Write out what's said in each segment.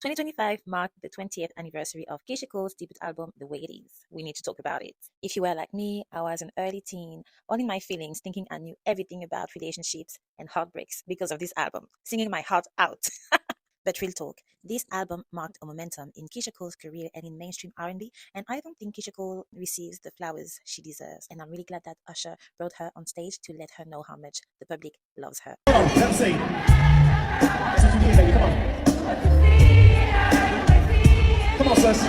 2025 marked the 20th anniversary of Keisha Cole's debut album, The Way It Is. We need to talk about it. If you were like me, I was an early teen, all in my feelings, thinking I knew everything about relationships and heartbreaks because of this album, singing my heart out. But real talk, this album marked a momentum in Keisha Cole's career and in mainstream R&B, and I don't think Keisha Cole receives the flowers she deserves. And I'm really glad that Usher brought her on stage to let her know how much the public loves her. Come on, let's sing. That's what you do, baby. Come on. Come on, sis.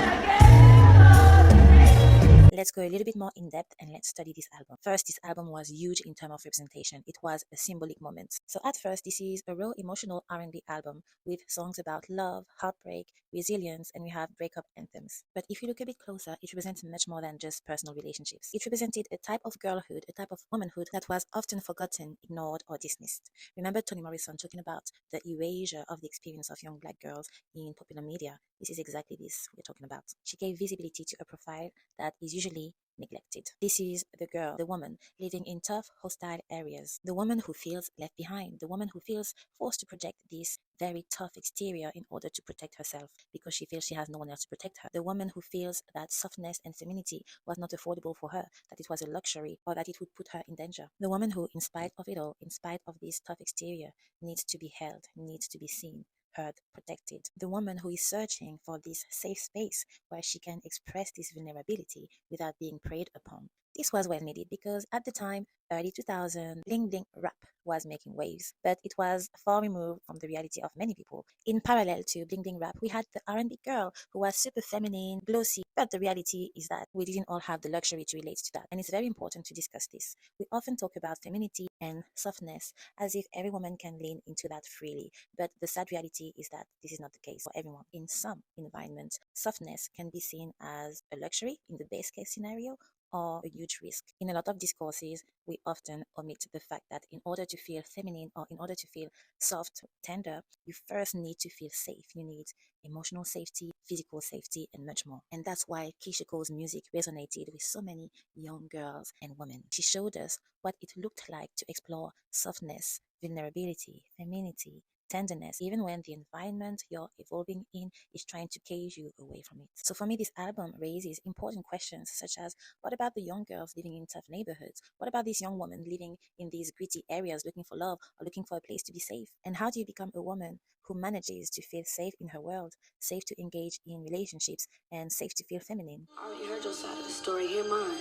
Let's go a little bit more in depth and let's study this album. First, this album was huge in terms of representation. It was a symbolic moment. So at first, this is a raw emotional R&B album with songs about love, heartbreak, resilience, and we have breakup anthems. But if you look a bit closer, it represents much more than just personal relationships. It represented a type of girlhood, a type of womanhood that was often forgotten, ignored, or dismissed. Remember Toni Morrison talking about the erasure of the experience of young black girls in popular media? This is exactly this we're talking about. She gave visibility to a profile that is usually neglected. This is the girl, the woman living in tough, hostile areas, the woman who feels left behind, the woman who feels forced to project this very tough exterior in order to protect herself because she feels she has no one else to protect her, the woman who feels that softness and femininity was not affordable for her, that it was a luxury or that it would put her in danger, the woman who, in spite of it all, in spite of this tough exterior, needs to be held, needs to be seen, heard, protected. The woman who is searching for this safe space where she can express this vulnerability without being preyed upon. This was well needed because at the time, early 2000, bling bling rap was making waves, but it was far removed from the reality of many people. In parallel to bling bling rap, we had the R&B girl who was super feminine, glossy, but the reality is that we didn't all have the luxury to relate to that, and it's very important to discuss this. We often talk about femininity and softness as if every woman can lean into that freely, but the sad reality is that this is not the case for everyone. In some environments, softness can be seen as a luxury in the best case scenario or a huge risk. In a lot of discourses, we often omit the fact that in order to feel feminine or in order to feel soft, tender, you first need to feel safe. You need emotional safety, physical safety, and much more. And that's why Keisha Cole's music resonated with so many young girls and women. She showed us what it looked like to explore softness, vulnerability, femininity, tenderness, even when the environment you're evolving in is trying to cage you away from it. So for me, this album raises important questions such as what about the young girls living in tough neighborhoods? What about these young women living in these gritty areas looking for love or looking for a place to be safe? And how do you become a woman who manages to feel safe in her world, safe to engage in relationships, and safe to feel feminine? I already heard your side of the story, hear mine.